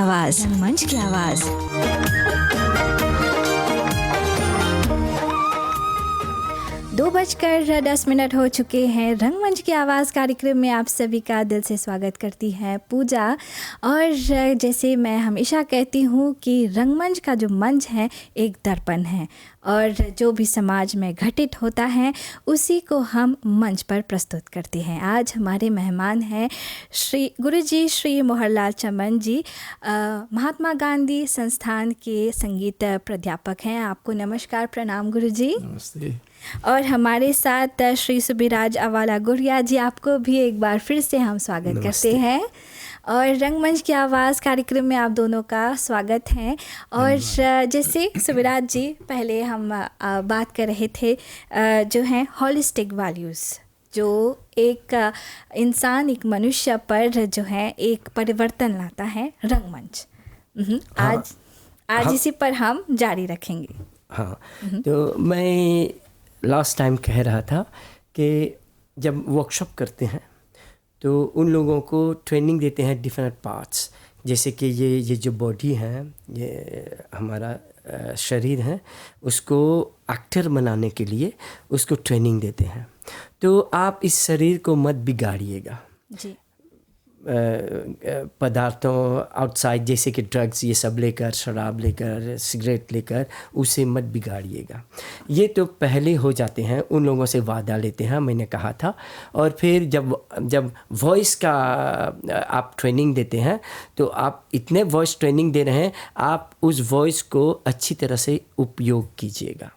आवाज, रंगमंच की आवाज। दो बजकर 10 हो चुके हैं। रंगमंच की आवाज़ कार्यक्रम में आप सभी का दिल से स्वागत करती है पूजा। और जैसे मैं हमेशा कहती हूँ कि रंगमंच का जो मंच है एक दर्पण है, और जो भी समाज में घटित होता है उसी को हम मंच पर प्रस्तुत करते हैं। आज हमारे मेहमान हैं श्री गुरुजी श्री मोहरलाल चमन जी, महात्मा गांधी संस्थान के संगीत प्राध्यापक हैं। आपको नमस्कार, प्रणाम गुरुजी। नमस्ते। और हमारे साथ श्री सुबिराज अवाला गुड़िया जी, आपको भी एक बार फिर से हम स्वागत करते हैं। और रंगमंच की आवाज़ कार्यक्रम में आप दोनों का स्वागत है। और जैसे सुबिराज जी, पहले हम बात कर रहे थे जो है हॉलिस्टिक वैल्यूज़, जो एक इंसान, एक मनुष्य पर जो है एक परिवर्तन लाता है रंगमंच। आज इसी पर हम जारी रखेंगे। हाँ, तो मैं लास्ट टाइम कह रहा था कि जब वर्कशॉप करते हैं तो उन लोगों को ट्रेनिंग देते हैं डिफरेंट पार्ट्स, जैसे कि ये जो बॉडी है, ये हमारा शरीर है, उसको एक्टर बनाने के लिए उसको ट्रेनिंग देते हैं। तो आप इस शरीर को मत बिगाड़िएगा जी। पदार्थों आउटसाइड जैसे कि ड्रग्स ये सब लेकर, शराब लेकर, सिगरेट लेकर उसे मत बिगाड़िएगा। ये तो पहले हो जाते हैं, उन लोगों से वादा लेते हैं, मैंने कहा था। और फिर जब वॉइस का आप ट्रेनिंग देते हैं तो आप इतने वॉइस ट्रेनिंग दे रहे हैं, आप उस वॉइस को अच्छी तरह से उपयोग कीजिएगा।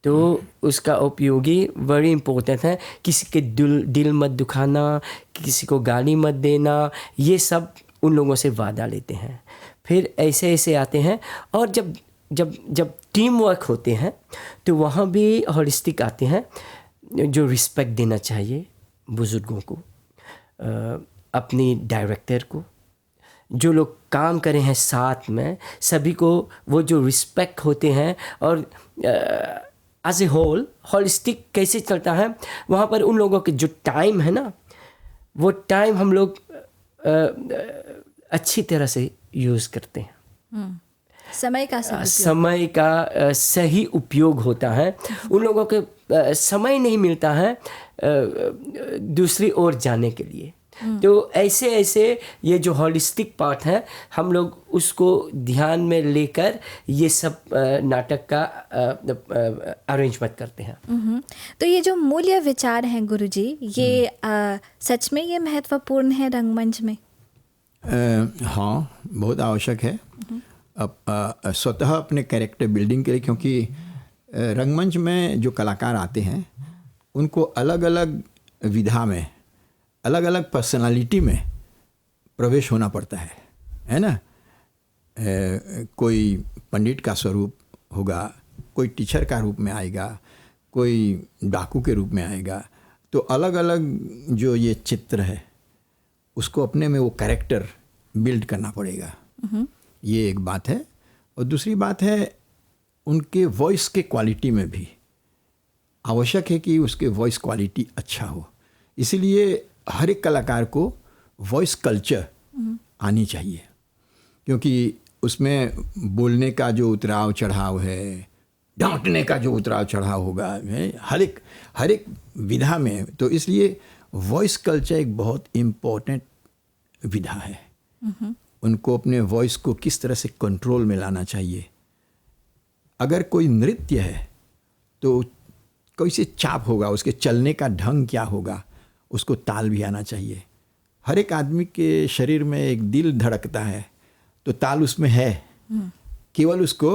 तो उसका उपयोगी बड़ी इम्पोर्टेंट है। किसी के दिल मत दुखाना, किसी को गाली मत देना, ये सब उन लोगों से वादा लेते हैं। फिर ऐसे ऐसे आते हैं। और जब टीम वर्क होते हैं तो वहाँ भी हॉलिस्टिक आते हैं, जो रिस्पेक्ट देना चाहिए बुज़ुर्गों को, अपनी डायरेक्टर को, जो लोग काम करे हैं साथ में, सभी को वो जो रिस्पेक्ट होते हैं। और एज ए होल हॉलिस्टिक कैसे चलता है, वहाँ पर उन लोगों के जो टाइम है ना, वो टाइम हम लोग अच्छी तरह से यूज़ करते हैं। समय का सही उपयोग होता है। उन लोगों के समय नहीं मिलता है दूसरी ओर जाने के लिए। तो ऐसे ये जो हॉलिस्टिक पार्ट है, हम लोग उसको ध्यान में लेकर ये सब नाटक का अरेंजमेंट करते हैं। तो ये जो मूल्य विचार हैं गुरुजी, ये सच में ये महत्वपूर्ण है रंगमंच में? हाँ, बहुत आवश्यक है। अब स्वतः अपने कैरेक्टर बिल्डिंग के लिए, क्योंकि रंगमंच में जो कलाकार आते हैं उनको अलग अलग विधा में, अलग अलग पर्सनालिटी में प्रवेश होना पड़ता है ना। कोई पंडित का स्वरूप होगा, कोई टीचर का रूप में आएगा, कोई डाकू के रूप में आएगा। तो अलग अलग जो ये चित्र है उसको अपने में वो कैरेक्टर बिल्ड करना पड़ेगा। ये एक बात है। और दूसरी बात है, उनके वॉइस के क्वालिटी में भी आवश्यक है कि उसके वॉइस क्वालिटी अच्छा हो। इसीलिए हर एक कलाकार को वॉइस कल्चर आनी चाहिए, क्योंकि उसमें बोलने का जो उतराव चढ़ाव है, डांटने का जो उतराव चढ़ाव होगा हर एक विधा में। तो इसलिए वॉइस कल्चर एक बहुत इम्पोर्टेंट विधा है। उनको अपने वॉइस को किस तरह से कंट्रोल में लाना चाहिए। अगर कोई नृत्य है तो कैसे चाप होगा, उसके चलने का ढंग क्या होगा, उसको ताल भी आना चाहिए। हर एक आदमी के शरीर में एक दिल धड़कता है तो ताल उसमें है, केवल उसको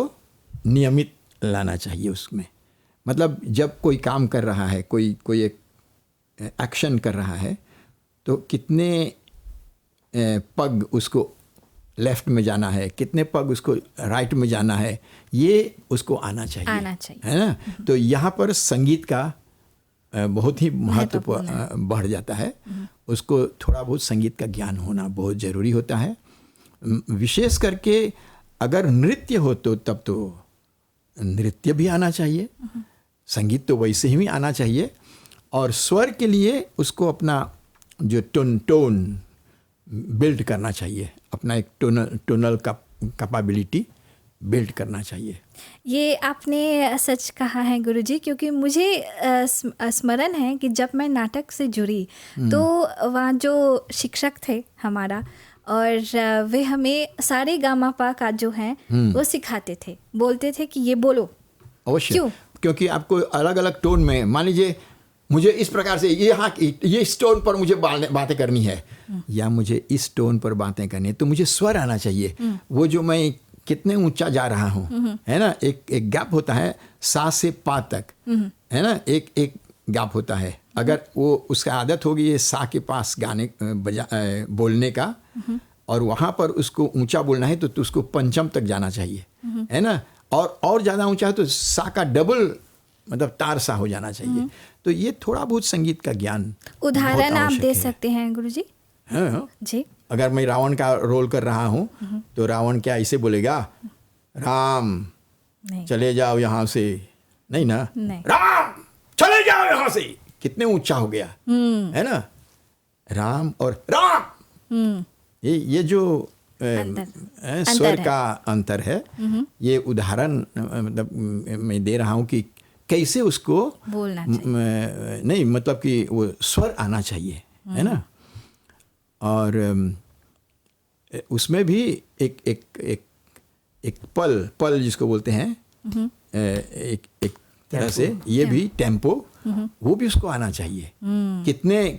नियमित लाना चाहिए उसमें। मतलब जब कोई काम कर रहा है, कोई एक एक्शन कर रहा है, तो कितने पग उसको लेफ्ट में जाना है, कितने पग उसको राइट में जाना है, ये उसको आना चाहिए, है ना। तो यहाँ पर संगीत का बहुत ही महत्व बढ़ जाता है। उसको थोड़ा बहुत संगीत का ज्ञान होना बहुत ज़रूरी होता है। विशेष करके अगर नृत्य हो तो तब तो नृत्य भी आना चाहिए, संगीत तो वैसे ही आना चाहिए। और स्वर के लिए उसको अपना जो टोन बिल्ड करना चाहिए, अपना एक टोनल कैपेबिलिटी बिल्ड करना चाहिए। ये आपने सच कहा है गुरुजी, क्योंकि मुझे स्मरण है कि जब मैं नाटक से जुड़ी तो वहाँ जो शिक्षक थे हमारा, और वे हमें सारे गामापा का जो है वो सिखाते थे, बोलते थे कि ये बोलो। अवश्य, क्यों? क्योंकि आपको अलग अलग टोन में, मान लीजिए मुझे इस प्रकार से ये इस टोन पर मुझे बातें करनी है, या मुझे इस टोन पर बातें करनी है, तो मुझे स्वर आना चाहिए। वो जो मैं कितने ऊंचा जा रहा हूँ, है ना, एक गैप होता है सा से पा तक, है ना, एक गैप होता है। अगर वो उसका आदत होगी ये सा के पास गाने बोलने का, और वहाँ पर उसको ऊंचा बोलना है तो उसको पंचम तक जाना चाहिए, है ना, और ज़्यादा ऊंचा है तो सा का डबल, मतलब तार सा हो जाना चाहिए। तो ये थोड़ा बहुत संगीत का ज्ञान, उदाहरण आप दे सकते हैं गुरुजी? हाँ जी। अगर मैं रावण का रोल कर रहा हूँ तो रावण क्या ऐसे बोलेगा, राम नहीं। चले जाओ यहाँ से, नहीं ना, नहीं। राम चले जाओ यहाँ से, कितने ऊंचा हो गया, है ना, राम और राम, ये जो स्वर का अंतर है, ये उदाहरण मतलब मैं दे रहा हूँ कि कैसे उसको बोलना चाहिए। नहीं, मतलब कि वो स्वर आना चाहिए, है ना। और उसमें भी एक पल जिसको बोलते हैं, एक तरह से ये भी टेम्पो, वो भी उसको आना चाहिए।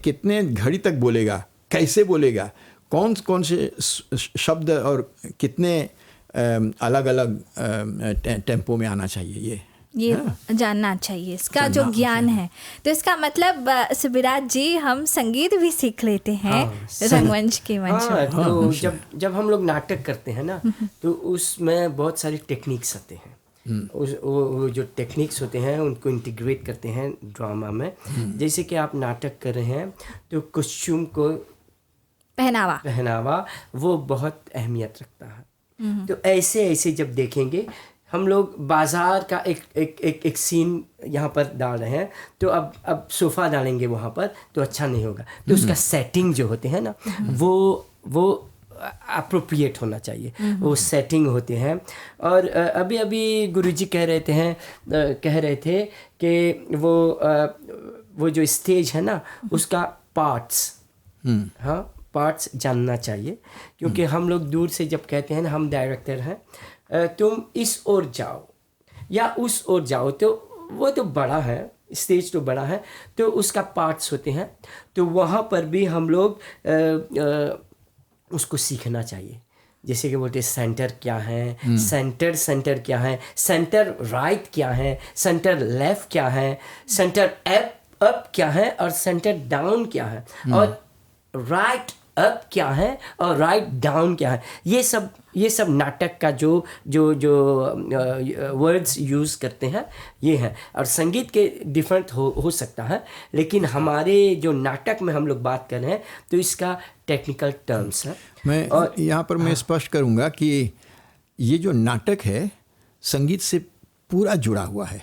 कितने घड़ी तक बोलेगा, कैसे बोलेगा, कौन कौन से शब्द और कितने अलग अलग टेम्पो में आना चाहिए, ये जानना चाहिए, इसका जो ज्ञान है। तो इसका मतलब सुबिराज जी, हम संगीत भी सीख लेते हैं रंगमंच के मंच में। तो जब हम लोग नाटक करते हैं ना, तो उसमें बहुत सारे टेक्निक्स आते हैं। वो जो टेक्निक्स होते हैं उनको इंटीग्रेट करते हैं ड्रामा में। जैसे कि आप नाटक कर रहे हैं तो कॉस्ट्यूम को पहनावा वो बहुत अहमियत रखता है। तो ऐसे जब देखेंगे, हम लोग बाजार का एक सीन यहाँ पर डाल रहे हैं, तो अब सोफ़ा डालेंगे वहाँ पर तो अच्छा नहीं होगा। तो उसका सेटिंग जो होते हैं ना, वो अप्रोप्रिएट होना चाहिए, वो सेटिंग होते हैं। और अभी गुरुजी कह रहे थे कि वो जो स्टेज है ना, उसका पार्ट्स, हाँ, पार्ट्स जानना चाहिए। क्योंकि हम लोग दूर से जब कहते हैं ना, हम डायरेक्टर हैं, तुम इस ओर जाओ या उस ओर जाओ, तो वो तो बड़ा है, स्टेज तो बड़ा है, तो उसका पार्ट्स होते हैं। तो वहाँ पर भी हम लोग उसको सीखना चाहिए। जैसे कि बोलते सेंटर क्या है, सेंटर क्या है, सेंटर राइट क्या है, सेंटर लेफ्ट क्या है, सेंटर अप क्या है, और सेंटर डाउन क्या है, और राइट अप क्या है और राइट डाउन क्या है। ये सब नाटक का जो वर्ड्स यूज़ करते हैं ये है। और संगीत के डिफरेंट हो सकता है, लेकिन हमारे जो नाटक में हम लोग बात कर रहे हैं तो इसका टेक्निकल टर्म्स है। मैं यहाँ पर मैं स्पष्ट करूँगा कि ये जो नाटक है संगीत से पूरा जुड़ा हुआ है।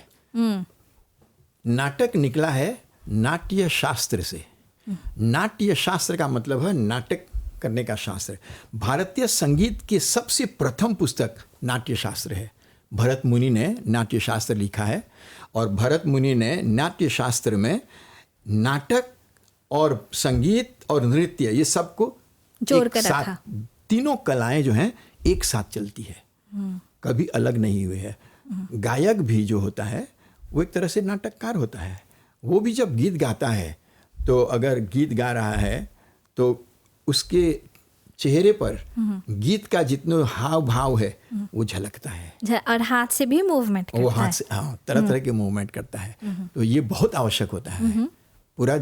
नाटक निकला है नाट्य शास्त्र से। नाट्य शास्त्र का मतलब है नाटक करने का शास्त्र। भारतीय संगीत की सबसे प्रथम पुस्तक नाट्य शास्त्र है। भरत मुनि ने नाट्य शास्त्र लिखा है, और भरत मुनि ने नाट्य शास्त्र में नाटक और संगीत और नृत्य ये सबको जोड़ कर रखा। तीनों कलाएं जो हैं एक साथ चलती है, कभी अलग नहीं हुए है। गायक भी जो होता है वो एक तरह से नाटककार होता है। वो भी जब गीत गाता है तो अगर गीत गा रहा है तो उसके चेहरे पर गीत का जितना हाव भाव है वो झलकता है, और हाथ से भी मूवमेंट करता है। वो हाथ से तरह तरह के मूवमेंट करता है। तो ये बहुत आवश्यक होता है पूरा।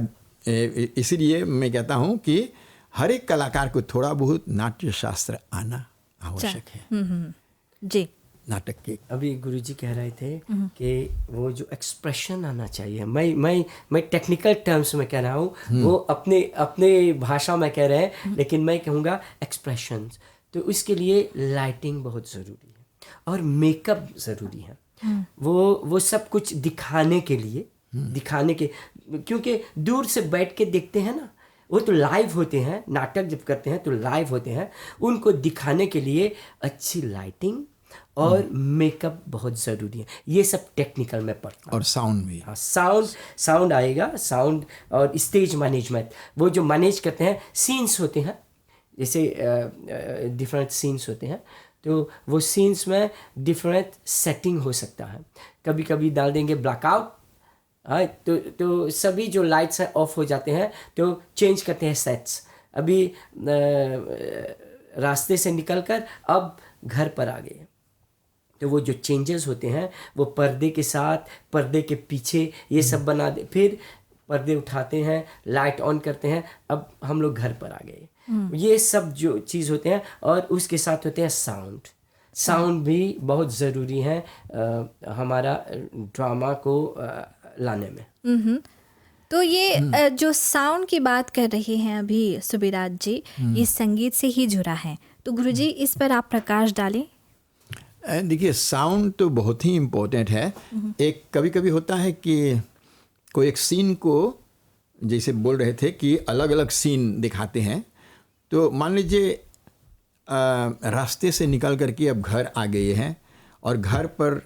इसीलिए मैं कहता हूँ कि हर एक कलाकार को थोड़ा बहुत नाट्य शास्त्र आना आवश्यक है। जी, नाटक के अभी गुरुजी कह रहे थे कि वो जो एक्सप्रेशन आना चाहिए। मैं टेक्निकल टर्म्स में कह रहा हूँ, वो अपने भाषा में कह रहे हैं, लेकिन मैं कहूँगा एक्सप्रेशंस। तो उसके लिए लाइटिंग बहुत ज़रूरी है और मेकअप ज़रूरी है। वो सब कुछ दिखाने के, क्योंकि दूर से बैठ के देखते हैं ना, वो तो लाइव होते हैं, नाटक जब करते हैं तो लाइव होते हैं, उनको दिखाने के लिए अच्छी लाइटिंग और मेकअप बहुत ज़रूरी है। ये सब टेक्निकल में पढ़ता और साउंड भी। हाँ, साउंड आएगा, साउंड और स्टेज मैनेजमेंट, वो जो मैनेज करते हैं, सीन्स होते हैं जैसे डिफरेंट सीन्स होते हैं, तो वो सीन्स में डिफरेंट सेटिंग हो सकता है। कभी कभी डाल देंगे ब्लैकआउट, हाँ, तो सभी जो लाइट्स हैं ऑफ हो जाते हैं, तो चेंज करते हैं सेट्स। अभी रास्ते से निकलकर अब घर पर आ गए, तो वो जो चेंजेस होते हैं वो पर्दे के साथ, पर्दे के पीछे, ये सब बना दे, फिर पर्दे उठाते हैं, लाइट ऑन करते हैं, अब हम लोग घर पर आ गए। ये सब जो चीज़ होते हैं, और उसके साथ होते हैं साउंड भी बहुत ज़रूरी है हमारा ड्रामा को लाने में। तो ये जो साउंड की बात कर रहे हैं अभी सुबिराज जी, ये संगीत से ही जुड़ा है, तो गुरुजी इस पर आप प्रकाश डालें। देखिए, साउंड तो बहुत ही इम्पोर्टेंट है। एक कभी कभी होता है कि कोई एक सीन को, जैसे बोल रहे थे कि अलग अलग सीन दिखाते हैं, तो मान लीजिए रास्ते से निकल करके अब घर आ गए हैं, और घर पर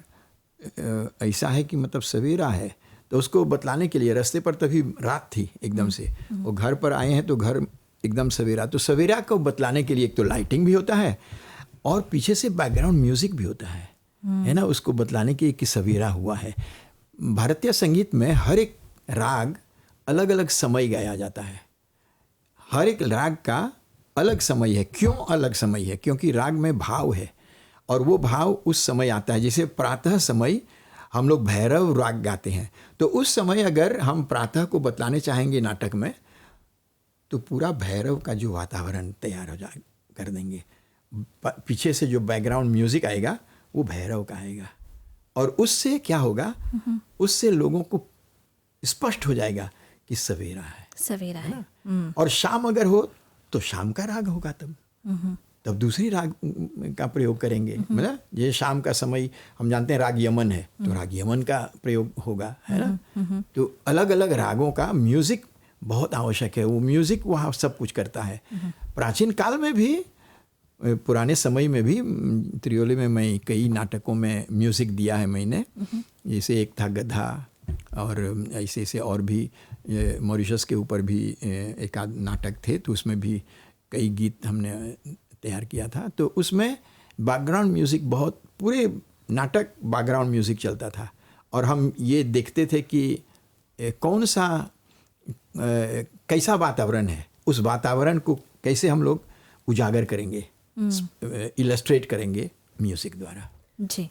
ऐसा है कि मतलब सवेरा है, तो उसको बतलाने के लिए रास्ते पर तभी रात थी एकदम से, और घर पर आए हैं तो घर एकदम सवेरा, तो सवेरा को बतलाने के लिए एक तो लाइटिंग भी होता है और पीछे से बैकग्राउंड म्यूजिक भी होता है ना, उसको बतलाने के लिए कि सवेरा हुआ है। भारतीय संगीत में हर एक राग अलग अलग समय गाया जाता है, हर एक राग का अलग समय है। क्यों अलग समय है? क्योंकि राग में भाव है, और वो भाव उस समय आता है। जैसे प्रातः समय हम लोग भैरव राग गाते हैं, तो उस समय अगर हम प्रातः को बतलाने चाहेंगे नाटक में, तो पूरा भैरव का जो वातावरण तैयार हो जाए कर देंगे, पीछे से जो बैकग्राउंड म्यूजिक आएगा वो भैरव का आएगा, और उससे क्या होगा, उससे लोगों को स्पष्ट हो जाएगा कि सवेरा है। और शाम अगर हो तो शाम का राग होगा, तब दूसरी राग का प्रयोग करेंगे। मतलब ये शाम का समय हम जानते हैं राग यमन है, तो राग यमन का प्रयोग होगा, है ना। तो अलग अलग रागों का म्यूजिक बहुत आवश्यक है, वो म्यूजिक वहाँ सब कुछ करता है। प्राचीन काल में भी, पुराने समय में भी, त्रियोली में मैं कई नाटकों में म्यूजिक दिया है मैंने। जैसे एक था गधा, और ऐसे ऐसे और भी मॉरिशस के ऊपर भी एक आध नाटक थे, तो उसमें भी कई गीत हमने तैयार किया था। तो उसमें बैकग्राउंड म्यूज़िक बहुत, पूरे नाटक बैकग्राउंड म्यूज़िक चलता था, और हम ये देखते थे कि कौन सा कैसा वातावरण है, उस वातावरण को कैसे हम लोग उजागर करेंगे, इलस्ट्रेट करेंगे म्यूज़िक द्वारा। जी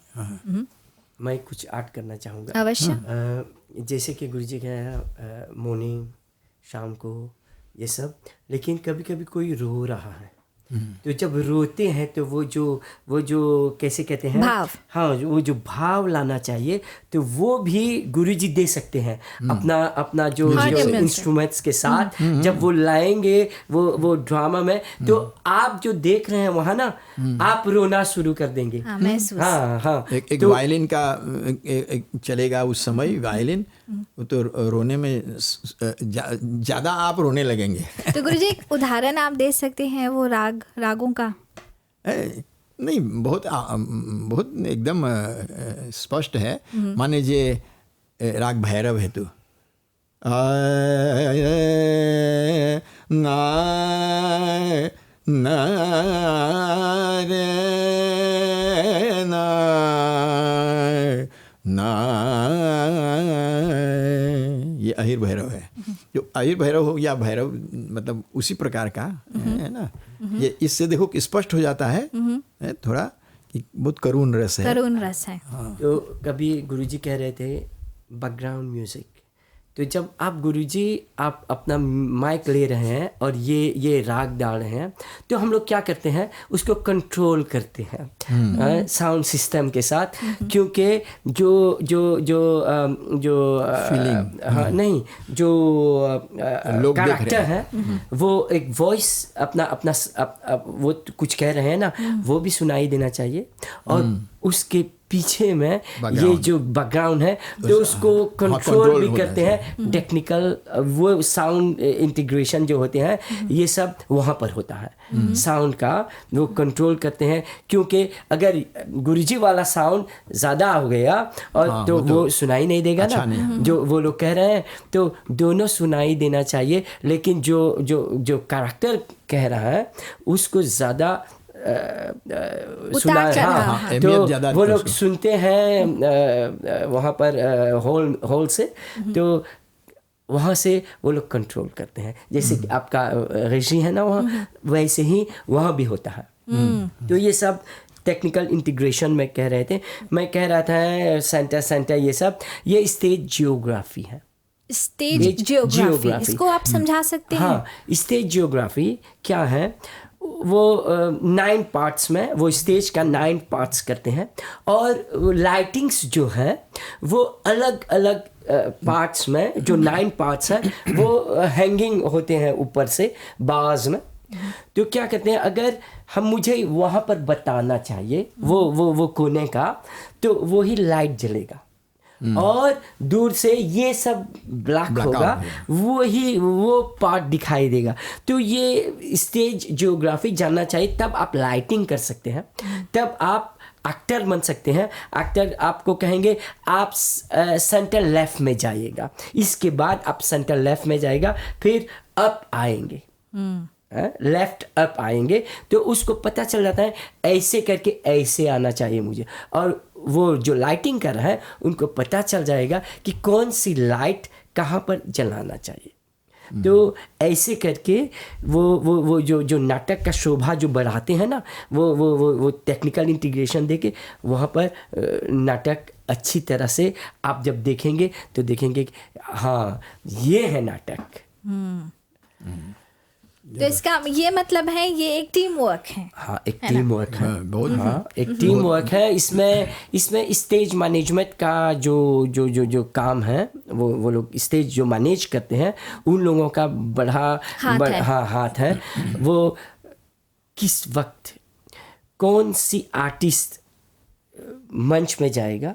मैं कुछ ऐड करना चाहूँगा। अवश्य। जैसे कि गुरुजी कहा मॉर्निंग, शाम को, ये सब, लेकिन कभी कभी कोई रो रहा है, तो जब रोते हैं तो वो जो कैसे कहते हैं, भाव, हाँ, वो जो भाव लाना चाहिए, तो वो भी गुरुजी दे सकते हैं अपना जो इंस्ट्रूमेंट्स के साथ। जब वो लाएंगे वो ड्रामा में, तो आप जो देख रहे हैं वहाँ ना, आप रोना शुरू कर देंगे। हाँ, एक वायलिन का एक चलेगा उस समय, वायलिन, तो रोने में ज़्यादा आप रोने लगेंगे। तो गुरुजी एक उदाहरण आप दे सकते हैं वो रागों का? नहीं, बहुत एकदम स्पष्ट है। मान लीजिए राग भैरव है, तो ये अहिर भैरव है। जो अहिर भैरव हो या भैरव, मतलब उसी प्रकार का है ना। ये इससे देखो कि स्पष्ट हो जाता है थोड़ा कि बहुत करुण रस है। तो कभी गुरुजी कह रहे थे बैकग्राउंड म्यूजिक, तो जब आप गुरुजी आप अपना माइक ले रहे हैं और ये राग डाल रहे हैं, तो हम लोग क्या करते हैं, उसको कंट्रोल करते हैं साउंड सिस्टम के साथ, क्योंकि जो फीलिंग, हाँ, नहीं, जो कैरेक्टर है वो एक वॉइस अपना वो कुछ कह रहे हैं ना, वो भी सुनाई देना चाहिए, और उसके पीछे में ये जो बैकग्राउंड है तो उसको कंट्रोल भी करते हैं। टेक्निकल वो साउंड इंटीग्रेशन जो होते हैं ये सब वहाँ पर होता है। साउंड का वो कंट्रोल करते हैं, क्योंकि अगर गुरुजी वाला साउंड ज़्यादा हो गया और तो वो सुनाई नहीं देगा अच्छा ना, जो वो लोग कह रहे हैं। तो दोनों सुनाई देना चाहिए, लेकिन जो जो जो कैरेक्टर कह रहा है उसको ज़्यादा सुना। हाँ, तो वो लोग सुनते हैं वहाँ पर हॉल से, तो वहाँ से वो लोग कंट्रोल करते हैं। जैसे कि आपका ऋषि है ना वहाँ, वैसे ही वहाँ भी होता है। तो ये सब टेक्निकल इंटीग्रेशन में कह रहे थे। मैं कह रहा था सेंटर ये सब ये स्टेज जियोग्राफी है। स्टेज जियोग्राफी, इसको आप समझा सकते हैं? हाँ, स्टेज जियोग्राफी क्या है? वो 9 पार्ट्स में, वो स्टेज का 9 पार्ट्स करते हैं, और लाइटिंग्स जो है वो अलग अलग पार्ट्स में, जो 9 पार्ट्स हैं वो हैंगिंग होते हैं ऊपर से बाज में। तो क्या कहते हैं, अगर मुझे वहाँ पर बताना चाहिए वो कोने का, तो वही लाइट जलेगा और दूर से ये सब ब्लैक होगा, वो पार्ट दिखाई देगा। तो ये स्टेज जियोग्राफी जानना चाहिए, तब आप लाइटिंग कर सकते हैं, तब आप एक्टर बन सकते हैं। एक्टर आपको कहेंगे आप सेंटर लेफ्ट में जाइएगा, इसके बाद आप सेंटर लेफ्ट में जाएगा, फिर अप आएंगे, लेफ्ट अप आएंगे, तो उसको पता चल जाता है ऐसे करके ऐसे आना चाहिए मुझे। और वो जो लाइटिंग कर रहा है उनको पता चल जाएगा कि कौन सी लाइट कहाँ पर जलाना चाहिए। तो ऐसे करके वो जो नाटक का शोभा जो बढ़ाते हैं ना, वो टेक्निकल इंटीग्रेशन देके वहाँ पर नाटक अच्छी तरह से आप जब देखेंगे तो देखेंगे कि हाँ ये है नाटक। तो इसका ये मतलब है ये एक टीम वर्क है। हाँ, एक टीम वर्क है, बहुत एक टीम वर्क है। इसमें स्टेज मैनेजमेंट का जो काम है, वो लोग स्टेज जो मैनेज करते हैं उन लोगों का हाथ है। वो किस वक्त कौन सी आर्टिस्ट मंच में जाएगा,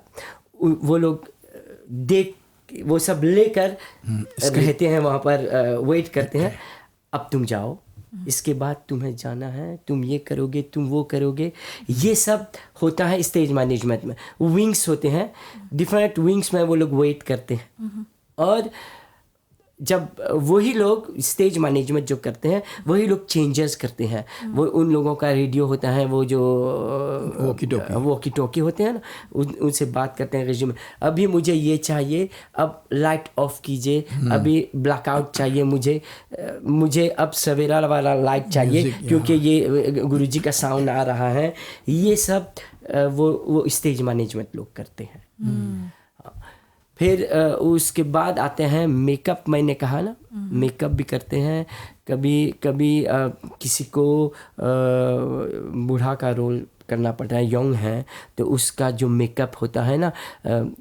वो लोग वो सब लेकर रहते हैं वहाँ पर, वेट करते हैं। अब तुम जाओ, इसके बाद तुम्हें जाना है, तुम ये करोगे, तुम वो करोगे। ये सब होता है स्टेज मैनेजमेंट में। विंग्स होते हैं, डिफरेंट विंग्स में वो लोग वेट करते हैं, और जब वही लोग स्टेज मैनेजमेंट जो करते हैं वही लोग चेंजेस करते हैं। वो उन लोगों का रेडियो होता है, वो जो वॉकी टॉकी होते हैं ना, उनसे बात करते हैं रेडियो में, अभी मुझे ये चाहिए, अब लाइट ऑफ कीजिए, अभी ब्लैकआउट चाहिए, मुझे अब सवेरा वाला लाइट चाहिए, क्योंकि ये गुरुजी का साउंड आ रहा है। ये सब वो स्टेज मैनेजमेंट लोग करते हैं। फिर उसके बाद आते हैं मेकअप। मैंने कहा ना, मेकअप भी करते हैं। कभी किसी को बूढ़ा का रोल करना पड़ता है, यंग है, तो उसका जो मेकअप होता है ना,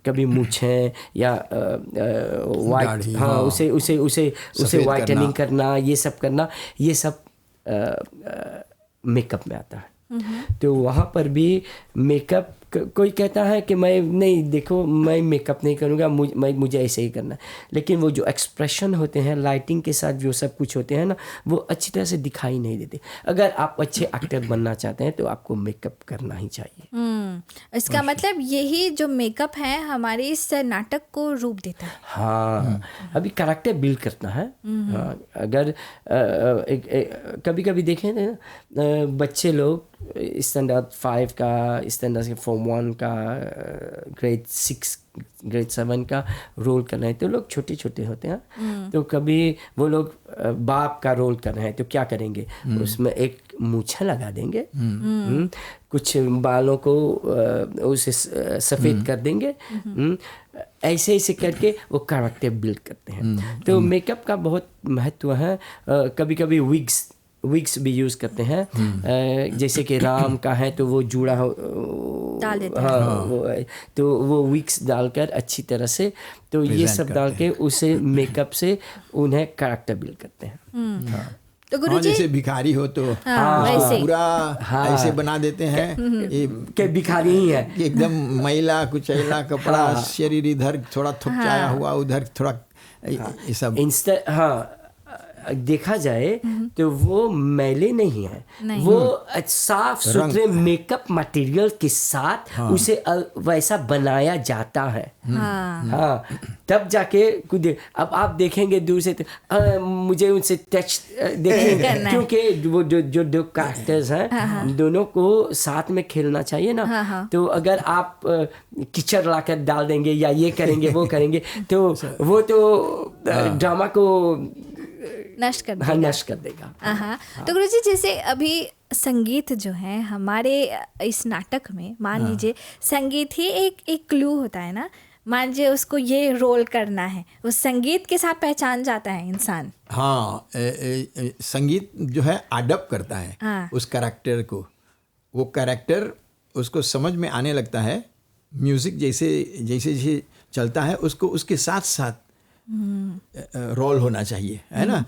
कभी मूछें या वाइट, हाँ, उसे वाइटनिंग करना, ये सब करना, ये सब मेकअप में आता है। तो वहाँ पर भी मेकअप, कोई कहता है कि मैं नहीं, देखो मैं मेकअप नहीं करूँगा, मुझे ऐसे ही करना है। लेकिन वो जो एक्सप्रेशन होते हैं लाइटिंग के साथ, जो सब कुछ होते हैं ना, वो अच्छी तरह से दिखाई नहीं देते। अगर आप अच्छे एक्टर बनना चाहते हैं तो आपको मेकअप करना ही चाहिए। इसका मतलब यही जो मेकअप है हमारे इस नाटक को रूप देता है। हाँ, अभी कैरेक्टर बिल्ड करता है। हाँ, अगर कभी देखें ना, बच्चे लोग स्टैंडर्ड 5 का, स्टैंडर्ड फॉर्म 1 का, ग्रेड 6, ग्रेड 7 का रोल कर रहे हैं, तो लोग छोटे छोटे होते हैं। तो कभी वो लोग बाप का रोल कर रहे हैं, तो क्या करेंगे, उसमें एक मूछा लगा देंगे, कुछ बालों को उसे सफ़ेद कर देंगे, ऐसे करके वो कैरेक्टर बिल्ड करते हैं। तो मेकअप का बहुत महत्व है। कभी विग्स भी यूज़ करते हैं। जैसे कि राम का है तो वो जूड़ा डाल देते हैं। हाँ, तो वो विग्स डालकर अच्छी तरह से, तो ये सब डाल के उसे मेकअप से उन्हें कैरेक्टर बिल्ड करते हैं। तो हाँ, गुरुजी जैसे भिखारी हो तो वैसे ही। पूरा ऐसे बना देते हैं ये के भिखारी ही है। कि एकदम मैला कुचैला कपड़ा, शरीर इधर थोड़ा थुकचाया हुआ, उधर थोड़ा ये सब। हाँ, देखा जाए तो वो मैले नहीं है, वो साफ सुथरे मेकअप मटेरियल के साथ उसे वैसा बनाया जाता है। हाँ, तब जाके कुछ अब आप देखेंगे दूर से तो मुझे उनसे टच देखेंगे, क्योंकि वो जो दो कैरेक्टर्स हैं दोनों को साथ में खेलना चाहिए ना। तो अगर आप कीचड़ लाकर डाल देंगे या ये करेंगे वो करेंगे तो वो तो ड्रामा को नष्ट कर देगा। हाँ, नष्ट कर देगा। हाँ। तो गुरुजी जैसे अभी संगीत जो है हमारे इस नाटक में, मान लीजिए संगीत ही एक क्लू होता है ना, मान लीजिए उसको ये रोल करना है, उस संगीत के साथ पहचान जाता है इंसान। हाँ, संगीत जो है अडॉप्ट करता है उस कैरेक्टर को, वो कैरेक्टर उसको समझ में आने लगता है। म्यूजिक जैसे जैसे चलता है उसको उसके साथ साथ रोल होना चाहिए, है ना।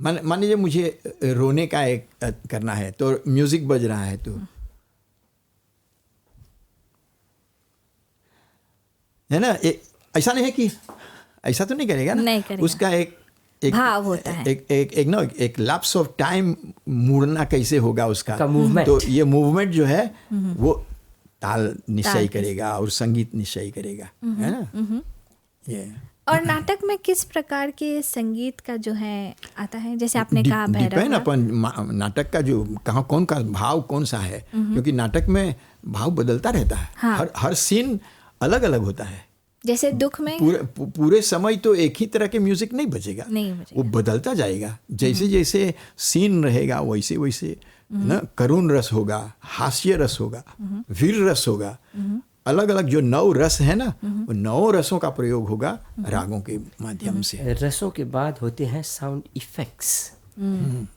मान लीजिए मुझे रोने का एक करना है तो म्यूजिक बज रहा है तो है ना, ऐसा नहीं है कि ऐसा तो नहीं करेगा ना, नहीं करेगा। उसका एक भाव होता है, एक लैप्स ऑफ टाइम मुड़ना कैसे होगा उसका movement। तो ये मूवमेंट जो है वो ताल निश्चय करेगा और संगीत निश्चय करेगा, है ना। ये और नाटक में किस प्रकार के संगीत का जो है आता है, जैसे आपने कहा भैरव डिपेंड अपन नाटक का जो कहाँ कौन का भाव कौन सा है, क्योंकि नाटक में भाव बदलता रहता है। हर सीन अलग अलग होता है। जैसे दुख में पूरे समय तो एक ही तरह के म्यूजिक नहीं बजेगा, वो बदलता जाएगा। जैसे जैसे सीन रहेगा वैसे वैसे ना, करुण रस होगा, हास्य रस होगा, वीर रस होगा, अलग अलग जो 9 रस है ना, वो 9 रसों का प्रयोग होगा रागों के माध्यम से। रसों के बाद होते हैं साउंड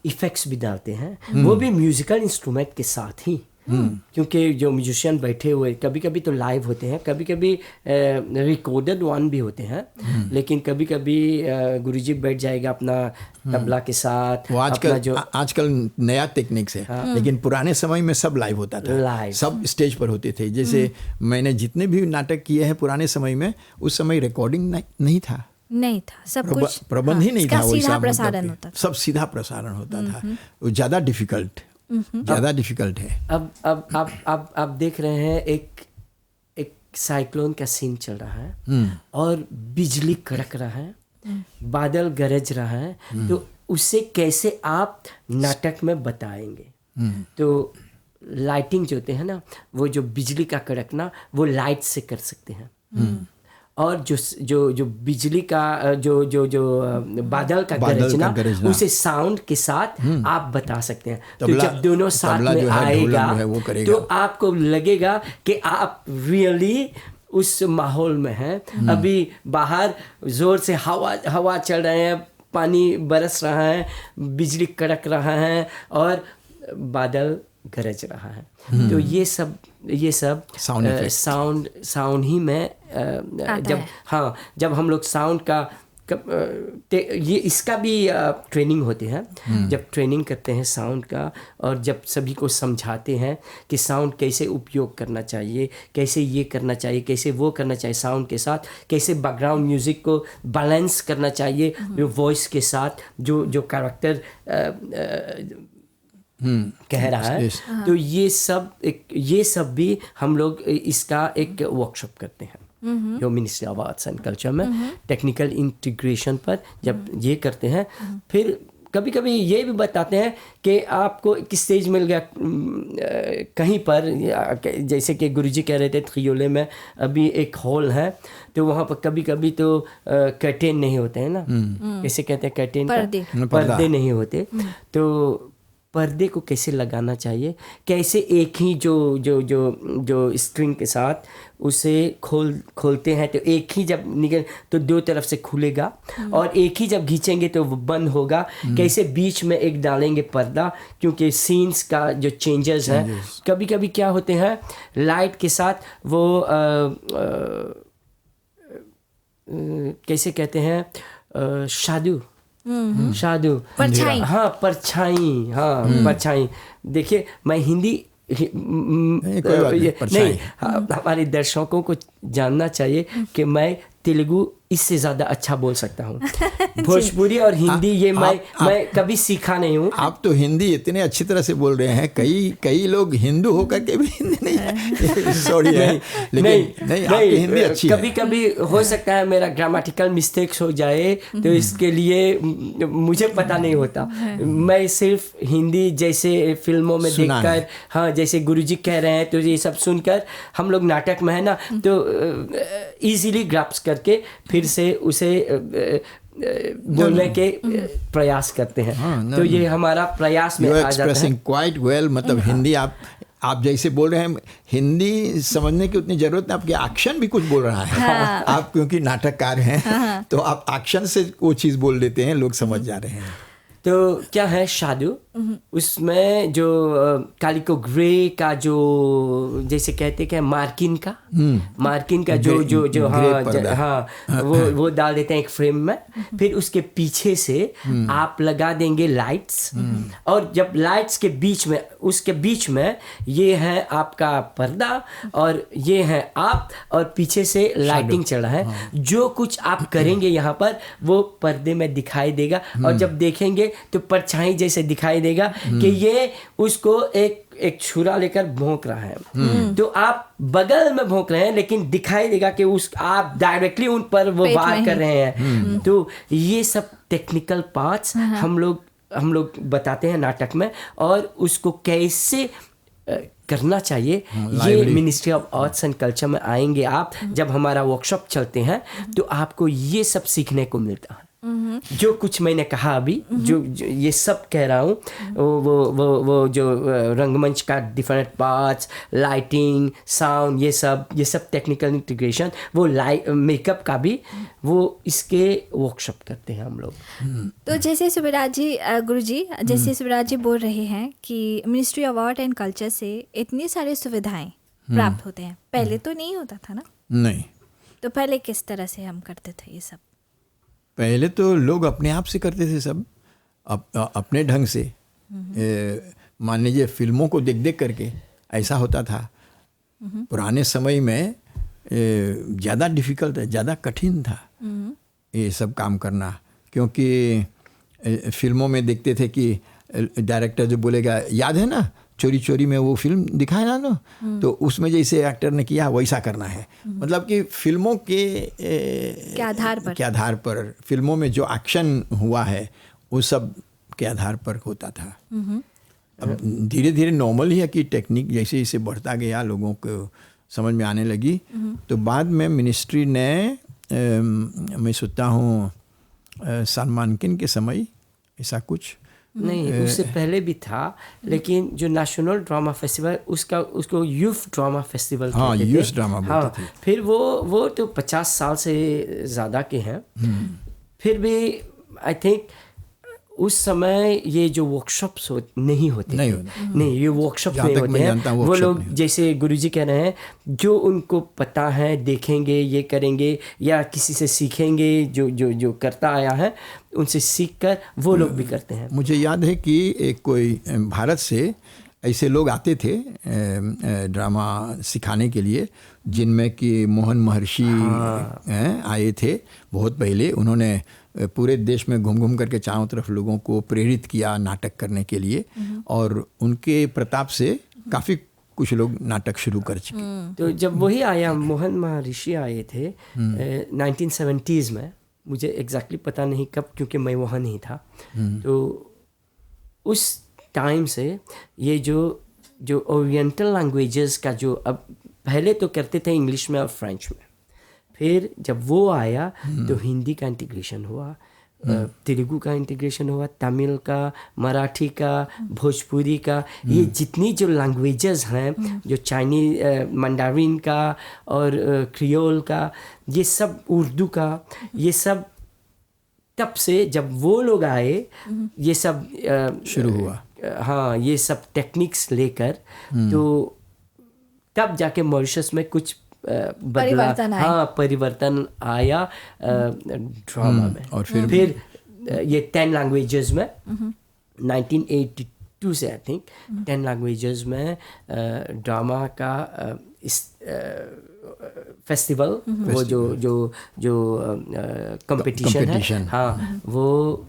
इफेक्ट्स भी डालते हैं, वो भी म्यूजिकल इंस्ट्रूमेंट के साथ ही। क्योंकि जो म्यूजिशियन बैठे हुए कभी कभी तो लाइव होते हैं, कभी कभी रिकॉर्डेड वन भी होते हैं, लेकिन कभी कभी गुरुजी बैठ जाएगा अपना तबला के साथ। वो आजकल नया टेक्निक्स है, लेकिन पुराने समय में सब लाइव होता था, सब स्टेज पर होते थे। जैसे मैंने जितने भी नाटक किए हैं पुराने समय में, उस समय रिकॉर्डिंग नहीं था, सब कुछ प्रबंध ही नहीं था, सीधा प्रसारण होता था, सब सीधा प्रसारण होता था। वो ज़्यादा डिफिकल्ट है। अब आप देख रहे हैं एक साइक्लोन का सीन चल रहा है और बिजली कड़क रहा है, बादल गरज रहा है, तो उसे कैसे आप नाटक में बताएंगे। तो लाइटिंग जो होते हैं ना, वो जो बिजली का कड़कना वो लाइट से कर सकते हैं, और जो बिजली का जो बादल का गरजना उसे साउंड के साथ आप बता सकते हैं। तो जब दोनों साथ में आएगा तो आपको लगेगा कि आप रियली उस माहौल में हैं। अभी बाहर जोर से हवा चल रहे हैं, पानी बरस रहा है, बिजली कड़क रहा है और बादल गरज रहा है। तो ये सब साउंड ही में जब हम लोग साउंड का ये इसका भी ट्रेनिंग होते हैं। जब ट्रेनिंग करते हैं साउंड का, और जब सभी को समझाते हैं कि साउंड कैसे उपयोग करना चाहिए, कैसे ये करना चाहिए, कैसे वो करना चाहिए, साउंड के साथ कैसे बैकग्राउंड म्यूजिक को बैलेंस करना चाहिए जो वॉइस के साथ जो कैरेक्टर कह रहा है। तो ये सब भी हम लोग इसका एक वर्कशॉप करते हैं जो ministry of arts and culture में टेक्निकल इंटीग्रेशन पर जब ये करते हैं। फिर कभी कभी ये भी बताते हैं कि आपको किस स्टेज मिल गया कहीं पर, जैसे कि गुरुजी कह रहे थे त्रियोले में अभी एक हॉल है, तो वहाँ पर कभी कभी तो कर्टेन नहीं होते हैं ना, कैसे कहते हैं कर्टेन, पर्दे नहीं होते। तो पर्दे को कैसे लगाना चाहिए, कैसे एक ही जो स्ट्रिंग के साथ उसे खोलते हैं, तो एक ही जब निकल तो 2 तरफ से खुलेगा, और एक ही जब खींचेंगे तो वो बंद होगा। कैसे बीच में एक डालेंगे पर्दा, क्योंकि सीन्स का जो चेंजेस हैं कभी कभी क्या होते हैं लाइट के साथ वो कैसे कहते हैं शाडू शादू परछाई। हाँ परछाई, हाँ परछाई। देखिए मैं हिंदी कोई बात नहीं, परछाई। नहीं, हमारे दर्शकों को जानना चाहिए कि मैं तेलुगु इससे ज़्यादा अच्छा बोल सकता हूँ। भोजपुरी और हिंदी ये मैं कभी सीखा नहीं हूँ। आप तो हिंदी इतने अच्छी तरह से बोल रहे हैं, कई लोग हिंदू होकर के भी हिंदी नहीं सॉरी है, लेकिन नहीं आपकी हिंदी अच्छी है। कभी कभी हो सकता है मेरा ग्रामेटिकल मिस्टेक्स हो जाए, तो इसके लिए मुझे पता नहीं होता। मैं सिर्फ हिंदी जैसे फिल्मों में देखकर, हाँ जैसे गुरुजी कह रहे हैं तो ये सब सुनकर हम लोग नाटक में है ना तो इजीली ग्रास्प करके फिर से उसे बोलने के प्रयास करते हैं। तो ये हमारा प्रयास में आ जाता है। क्वाइट वेल, मतलब हिंदी आप जैसे बोल रहे हैं, हिंदी समझने की उतनी जरूरत नहीं, आपके एक्शन भी कुछ बोल रहा है। आप क्योंकि नाटककार हैं तो आप एक्शन से वो चीज़ बोल देते हैं, लोग समझ जा रहे हैं। तो क्या है शादू, उसमें जो कालिको ग्रे का जो जैसे कहते हैं मार्किन का जो हाँ वो डाल देते हैं एक फ्रेम में। फिर उसके पीछे से आप लगा देंगे लाइट्स, और जब लाइट्स के बीच में उसके बीच में ये है आपका पर्दा और ये है आप, और पीछे से लाइटिंग चल रहा है। जो कुछ आप करेंगे यहाँ पर वो पर्दे में दिखाई देगा, और जब देखेंगे तो परछाई जैसे दिखाई देगा कि ये उसको एक छुरा लेकर भौंक रहा है। तो आप बगल में भौंक रहे हैं लेकिन दिखाई देगा कि आप डायरेक्टली उन पर वो वार कर रहे हैं। तो ये सब टेक्निकल पार्ट्स हम लोग बताते हैं नाटक में, और उसको कैसे करना चाहिए ये ministry of arts and culture में आएंगे आप। जब हमारा वर्कशॉप चलते हैं तो आपको ये सब सीखने को मिलता है। जो कुछ मैंने कहा अभी, जो ये सब कह रहा हूँ, वो जो रंगमंच का डिफरेंट पार्ट्स, लाइटिंग, साउंड, ये सब टेक्निकल इंटीग्रेशन, वो मेकअप का भी वो इसके वर्कशॉप करते हैं हम लोग। तो जैसे सुबराज जी, गुरुजी जैसे सुबराज जी बोल रहे हैं कि ministry of art and culture से इतनी सारी सुविधाएं प्राप्त होते हैं, पहले तो नहीं होता था ना? नहीं। तो पहले किस तरह से हम करते थे ये सब? पहले तो लोग अपने आप से करते थे सब, अपने ढंग से। मान लीजिए फिल्मों को देख देख करके ऐसा होता था। पुराने समय में ज़्यादा डिफ़िकल्ट है, ज़्यादा कठिन था ये सब काम करना, क्योंकि फिल्मों में देखते थे कि डायरेक्टर जो बोलेगा, याद है ना चोरी चोरी में वो फिल्म दिखाया ना, तो उसमें जैसे एक्टर ने किया वैसा करना है। मतलब कि फिल्मों के आधार पर फिल्मों में जो एक्शन हुआ है वो सब के आधार पर होता था। अब धीरे धीरे नॉर्मल ही है कि टेक्निक जैसे जैसे बढ़ता गया, लोगों को समझ में आने लगी। तो बाद में मिनिस्ट्री ने, मैं सोचता हूँ सलमान के समय ऐसा कुछ नहीं, उससे पहले भी था, लेकिन जो नेशनल ड्रामा फेस्टिवल उसको यूथ ड्रामा फेस्टिवल कहते थे। यूथ ड्रामा बोलते थे। फिर वो तो 50 साल से ज़्यादा के हैं। फिर भी आई थिंक उस समय ये जो वर्कशॉप्स नहीं होते नहीं ये वर्कशॉप नहीं होते हैं। वो लोग जैसे गुरुजी कह रहे हैं, जो उनको पता है देखेंगे, ये करेंगे या किसी से सीखेंगे, जो करता आया है उनसे सीखकर वो लोग भी करते हैं। मुझे याद है कि एक कोई भारत से ऐसे लोग आते थे ड्रामा सिखाने के लिए, जिनमें कि मोहन महर्षि आए थे बहुत पहले। उन्होंने पूरे देश में घूम घूम करके चारों तरफ लोगों को प्रेरित किया नाटक करने के लिए, और उनके प्रताप से काफ़ी कुछ लोग नाटक शुरू कर चुके। तो जब वही आया, मोहन महर्षि आए थे 1970s में, मुझे एग्जैक्टली पता नहीं कब क्योंकि मैं वहाँ नहीं था। तो उस टाइम से ये जो ओरिएंटल लैंग्वेजेस का जो अब पहले तो करते थे इंग्लिश में और फ्रेंच में, फिर जब वो आया तो हिंदी का इंटीग्रेशन हुआ, तेलुगु का इंटीग्रेशन हुआ, तमिल का, मराठी का, भोजपुरी का, ये जितनी जो लैंग्वेजेस हैं, जो चाइनीज मंडारिन का और क्रियोल का, ये सब उर्दू का, ये सब तब से जब वो लोग आए ये सब शुरू हुआ। हाँ, ये सब टेक्निक्स लेकर, तो तब जाके मॉरिशस में कुछ परिवर्तन आया ड्रामा में। और फिर ये 10 लैंग्वेजेस में 1982 से आई थिंक 10 लैंग्वेजेस में ड्रामा का इस फेस्टिवल वो जो कंपटीशन है, हाँ, वो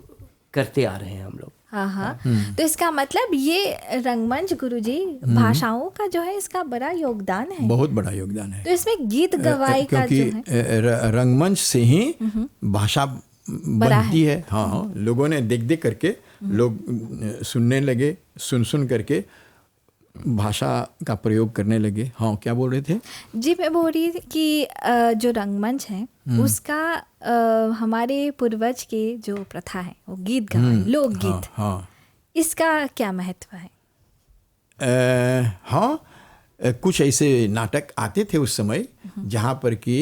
करते आ रहे हैं हम लोग। हाँ हाँ, तो इसका मतलब ये रंगमंच गुरुजी भाषाओं का जो है इसका बड़ा योगदान है, बहुत बड़ा योगदान है। तो इसमें गीत गवाई का जो है क्योंकि रंगमंच से ही भाषा बनती है। हाँ, लोगों ने देख देख करके लोग सुनने लगे, सुन करके भाषा का प्रयोग करने लगे। हाँ, क्या बोल रहे थे? जी, मैं बोल रही थी कि जो रंगमंच है उसका हमारे पूर्वज के जो प्रथा है वो गीत गवाई, लोकगीत, हाँ, इसका क्या महत्व है? हाँ, कुछ ऐसे नाटक आते थे उस समय जहाँ पर कि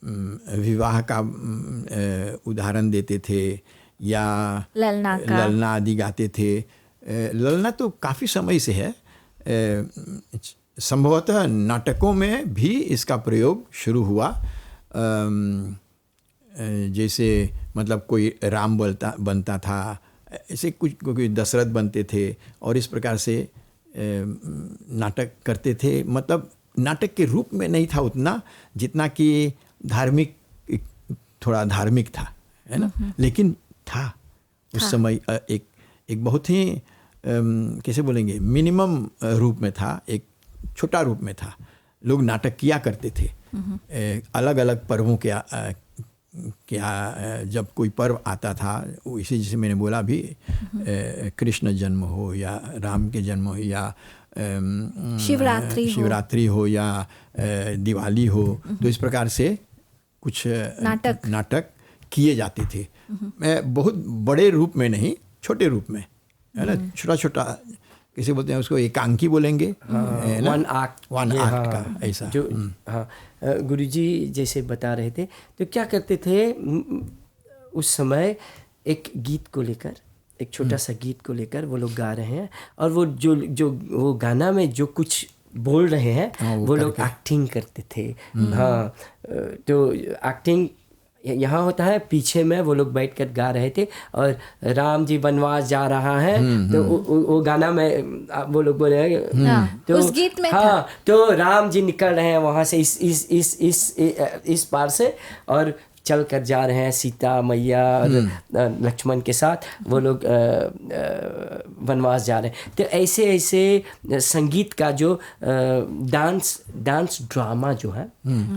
विवाह का उदाहरण देते थे या ललना आदि गाते थे। ललना तो काफ़ी समय से है, संभवतः नाटकों में भी इसका प्रयोग शुरू हुआ। जैसे मतलब कोई राम बनता था, ऐसे कुछ कोई दशरथ बनते थे और इस प्रकार से नाटक करते थे। मतलब नाटक के रूप में नहीं था उतना जितना कि धार्मिक, थोड़ा धार्मिक था, है ना, लेकिन था उस समय एक बहुत ही कैसे बोलेंगे, मिनिमम रूप में था, एक छोटा रूप में था। लोग नाटक किया करते थे अलग अलग पर्वों के जब कोई पर्व आता था, इसी जैसे मैंने बोला भी, कृष्ण जन्म हो या राम के जन्म हो या शिवरात्रि हो या दिवाली हो, तो इस प्रकार से कुछ नाटक किए जाते थे। बहुत बड़े रूप में नहीं, छोटे रूप में, है ना, छोटा छोटा, कैसे बोलते हैं उसको, एकांकी बोलेंगे, वन एक्ट का ऐसा जो। हाँ, गुरुजी जैसे बता रहे थे, तो क्या करते थे उस समय, एक गीत को लेकर, एक छोटा सा गीत को लेकर वो लोग गा रहे हैं और वो जो वो गाना में जो कुछ बोल रहे हैं वो लोग एक्टिंग करते थे। हाँ, तो एक्टिंग यहाँ होता है, पीछे में वो लोग बैठकर गा रहे थे और राम जी वनवास जा रहा है, तो वो गाना में वो लोग बोल रहे हैं, तो उस गीत में हाँ, तो राम जी निकल रहे हैं वहाँ से इस पार से और चल कर जा रहे हैं सीता मैया और लक्ष्मण के साथ, वो लोग वनवास जा रहे हैं। तो ऐसे ऐसे संगीत का जो डांस ड्रामा जो है,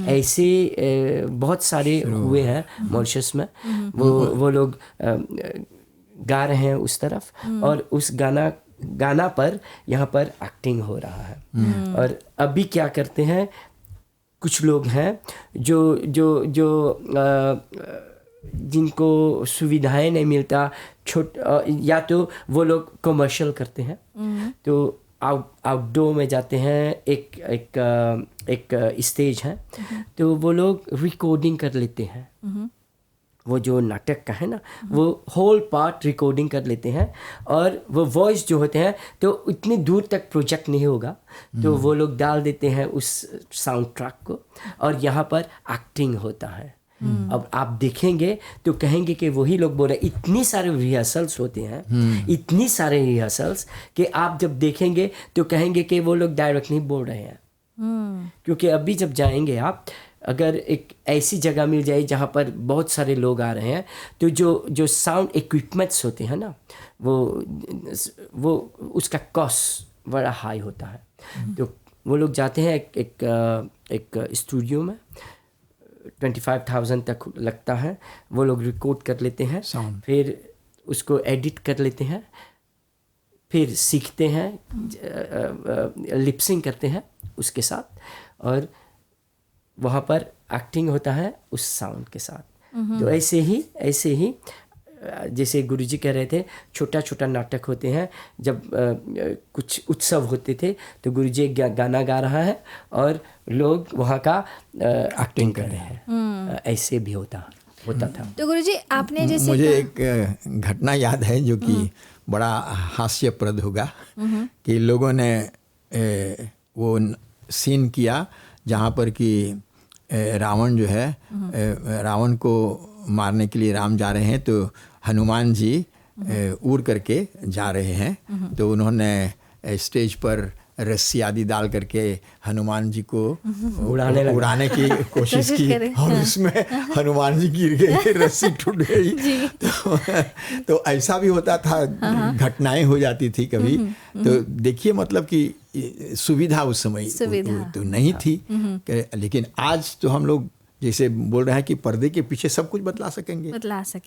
ऐसे बहुत सारे हुए हैं मॉरिशस में। वो लोग गा रहे हैं उस तरफ और उस गाना पर यहाँ पर एक्टिंग हो रहा है। और अभी क्या करते हैं, कुछ लोग हैं जो जिनको सुविधाएं नहीं मिलता, या तो वो लोग कमर्शियल करते हैं, तो आउटडोर में जाते हैं, एक स्टेज है, तो वो लोग रिकॉर्डिंग कर लेते हैं। वो जो नाटक का है ना, वो होल पार्ट रिकॉर्डिंग कर लेते हैं और वो वॉइस जो होते हैं, तो इतनी दूर तक प्रोजेक्ट नहीं होगा, तो वो लोग डाल देते हैं उस साउंड ट्रैक को और यहाँ पर एक्टिंग होता है। अब आप देखेंगे तो कहेंगे कि वही लोग बोल रहे हैं। इतनी सारे रिहर्सल्स होते हैं, इतनी सारे रिहर्सल्स कि आप जब देखेंगे तो कहेंगे कि वो लोग डायरेक्ट नहीं बोल रहे हैं। क्योंकि अभी जब जाएंगे आप, अगर एक ऐसी जगह मिल जाए जहाँ पर बहुत सारे लोग आ रहे हैं, तो जो साउंड इक्विपमेंट्स होते हैं ना, वो उसका कॉस्ट बड़ा हाई होता है। तो वो लोग जाते हैं एक स्टूडियो में, 25,000 तक लगता है, वो लोग रिकॉर्ड कर लेते हैं, फिर उसको एडिट कर लेते हैं, फिर सीखते हैं, लिपसिंग करते हैं उसके साथ, और वहाँ पर एक्टिंग होता है उस साउंड के साथ। तो ऐसे ही जैसे गुरुजी कह रहे थे, छोटा छोटा नाटक होते हैं। जब कुछ उत्सव होते थे तो गुरुजी गाना गा रहा है और लोग वहाँ का एक्टिंग कर रहे हैं। ऐसे भी होता था। तो गुरुजी आपने जैसे मुझे एक घटना याद है जो कि बड़ा हास्यप्रद होगा, कि लोगों ने वो सीन किया जहाँ पर कि रावण जो है, रावण को मारने के लिए राम जा रहे हैं तो हनुमान जी उड़ करके जा रहे हैं, तो उन्होंने स्टेज पर रस्सी आदि डाल करके हनुमान जी को उड़ाने की कोशिश की और उसमें हनुमान जी गिर गए, रस्सी टूट गई। तो ऐसा भी होता था, घटनाएं हो जाती थी कभी। तो देखिए मतलब कि सुविधा उस समय तो नहीं थी, लेकिन आज तो हम लोग जैसे बोल रहे हैं कि पर्दे के पीछे सब कुछ बदला सकेंगे,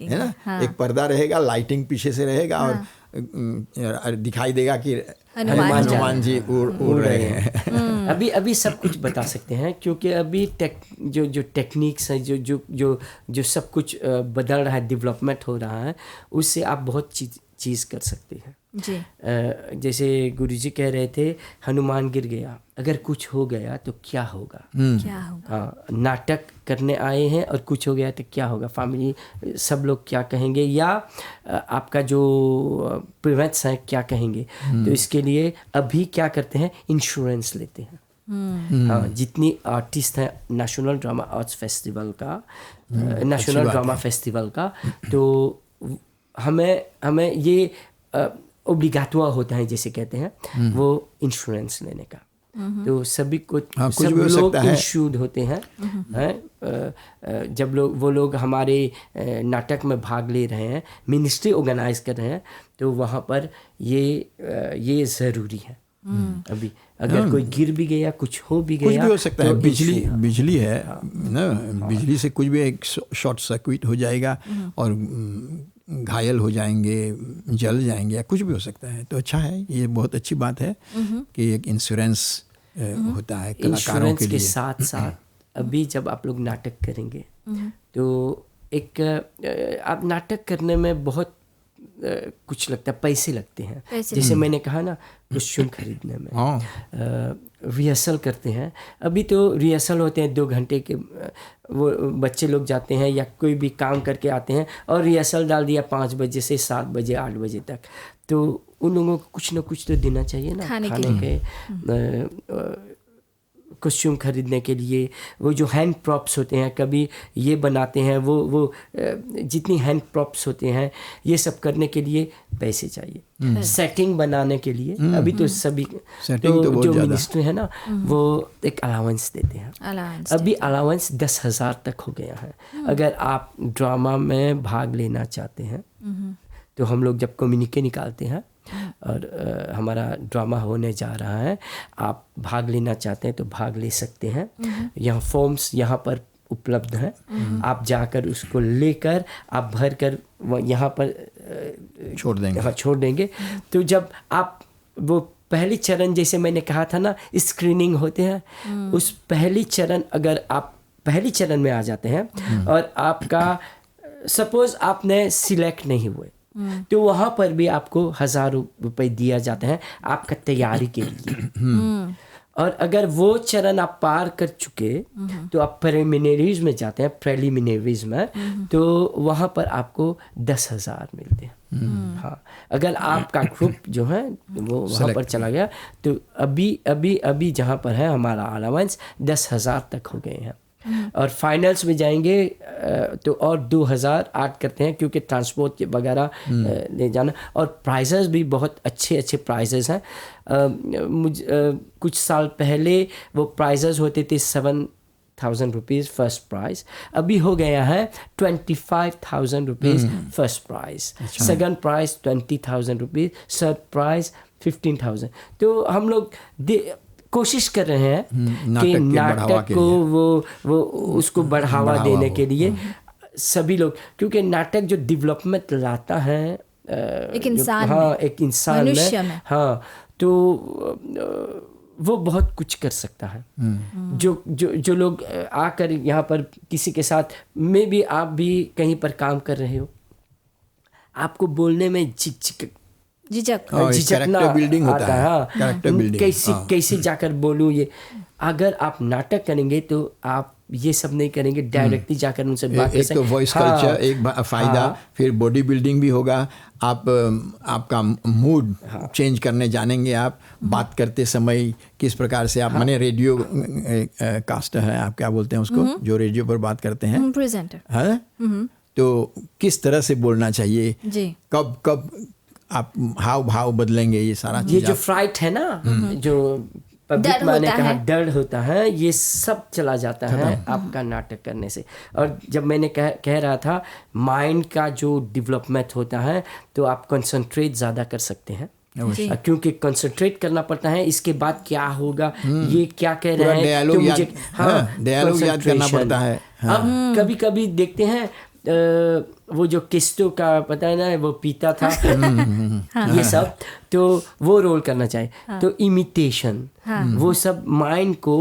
है ना। हाँ। एक पर्दा रहेगा, लाइटिंग पीछे से रहेगा, हाँ। और दिखाई देगा कि हनुमान जी उड़ रहे हैं। अभी सब कुछ बता सकते हैं, क्योंकि अभी जो टेक्निक्स हैं, जो सब कुछ बदल रहा है, डेवलपमेंट हो रहा है, उससे आप बहुत चीज़ कर सकते हैं जी। जैसे गुरुजी कह रहे थे, हनुमान गिर गया, अगर कुछ हो गया तो क्या होगा? हाँ, नाटक करने आए हैं और कुछ हो गया तो क्या होगा? फैमिली सब लोग क्या कहेंगे, या आपका जो पेरेंट्स हैं क्या कहेंगे? तो इसके लिए अभी क्या करते हैं, इंश्योरेंस लेते हैं। हाँ, जितनी आर्टिस्ट हैं नेशनल ड्रामा आर्ट्स फेस्टिवल का, नेशनल ड्रामा फेस्टिवल का, तो हमें ये ओब्लिगाटोर होता है, जैसे कहते हैं, वो इंश्योरेंस लेने का। तो सभी को सब लोग इंश्योर्ड होते हैं। जब वो लोग हमारे नाटक में भाग ले रहे हैं, मिनिस्ट्री ऑर्गेनाइज कर रहे हैं, तो वहाँ पर ये ज़रूरी है। अभी अगर कोई गिर भी गया, कुछ हो भी गया, कुछ भी हो सकता है। बिजली है ना, बिजली से कुछ भी एक शॉर्ट सर्किट हो जाएगा और घायल हो जाएंगे, जल जाएंगे, या कुछ भी हो सकता है। तो अच्छा है, ये बहुत अच्छी बात है कि एक इंश्योरेंस होता है कलाकारों के लिए। के साथ साथ अभी जब आप लोग नाटक करेंगे तो एक आप नाटक करने में बहुत कुछ लगता है, पैसे लगते हैं। जैसे मैंने कहा ना, कॉस्ट्यूम खरीदने में, रिहर्सल करते हैं। अभी तो रिहर्सल होते हैं 2 घंटे के, वो बच्चे लोग जाते हैं या कोई भी काम करके आते हैं और रिहर्सल डाल दिया 5 बजे से 7 बजे 8 बजे तक। तो उन लोगों को कुछ ना कुछ तो देना चाहिए ना, खाने के, कॉस्ट्यूम खरीदने के लिए। वो जो हैंड प्रॉप्स होते हैं, कभी ये बनाते हैं, वो जितनी हैंड प्रॉप्स होते हैं, ये सब करने के लिए पैसे चाहिए। सेटिंग बनाने के लिए अभी तो सभी तो जो मिनिस्टर है ना, वो एक अलाउंस देते हैं। अभी अलाउंस 10,000 तक हो गया है। अगर आप ड्रामा में भाग लेना चाहते हैं तो हम लोग जब कम्युनिके निकालते हैं और हमारा ड्रामा होने जा रहा है, आप भाग लेना चाहते हैं तो भाग ले सकते हैं। यहाँ फॉर्म्स यहाँ पर उपलब्ध हैं, आप जाकर उसको लेकर आप भर कर यहाँ पर छोड़ देंगे। तो जब आप वो पहली चरण, जैसे मैंने कहा था ना, स्क्रीनिंग होते हैं, उस पहली चरण, अगर आप पहली चरण में आ जाते हैं और आपका सपोज आपने सिलेक्ट नहीं हुए, तो वहाँ पर भी आपको 1,000 रुपये दिया जाता है आपका तैयारी के लिए। और अगर वो चरण आप पार कर चुके तो आप प्रीलिमिनरीज में जाते हैं, प्रीलिमिनरीज में, तो वहाँ पर आपको 10,000 मिलते हैं। हाँ, अगर आपका ग्रुप जो है वो वहाँ पर चला गया तो अभी जहाँ पर है हमारा अलाउंस 10,000 तक हो गए हैं। और फाइनल्स में जाएंगे तो और 2,000 ऐड करते हैं, क्योंकि ट्रांसपोर्ट वगैरह ले जाना। और प्राइजेस भी बहुत अच्छे प्राइजेस हैं। कुछ साल पहले वो प्राइजेस होते थे 7,000 रुपीज़ फर्स्ट प्राइज़, अभी हो गया है 25,000 rupees first prize, second prize 20,000 rupees, third prize 15,000। तो हम लोग कोशिश कर रहे हैं कि नाटक को वो उसको बढ़ावा देने के लिए सभी लोग, क्योंकि नाटक जो डेवलपमेंट लाता है एक इंसान में, हाँ, तो वो बहुत कुछ कर सकता है। जो लोग आकर यहाँ पर किसी के साथ में भी, आप भी कहीं पर काम कर रहे हो, आपको बोलने में झिझकना आता है, कैसे जाकर बोलूँ ये। अगर आप नाटक करेंगे तो आप ये सब नहीं करेंगे, डायरेक्टली जाकर उनसे बात एक तो वॉइस कल्चर एक फायदा, फिर बॉडी बिल्डिंग भी होगा। आप आपका मूड चेंज करने जानेंगे, आप बात करते समय किस प्रकार से आप, माने रेडियो कास्टर है, आप क्या बोलते हैं उसको, जो रेडियो पर बात करते हैं, प्रेजेंटर। हाँ, तो किस तरह से बोलना चाहिए, जी कब कब आप हाव भाव बदलेंगे, ये सारा ये चीज जो फ्राइट है ना, जो पब्लिक डर माने होता कहा है। डर होता है, ये सब चला जाता है आपका नाटक करने से। और जब मैंने कह रहा था माइंड का जो डेवलपमेंट होता है, तो आप कंसंट्रेट ज़्यादा कर सकते हैं, जी। क्योंकि कंसंट्रेट करना पड़ता है, इसके बाद क्या होगा, ये क्या कह पूरा रहे हैं, dialogue तो मुझे याद- dialogue याद करना concentration। पड़ता है। अब कभी कभी देखते हैं वो जो किस्तों का पता है ना, वो पीता था ये सब, तो वो रोल करना चाहिए। तो इमिटेशन, वो सब माइंड को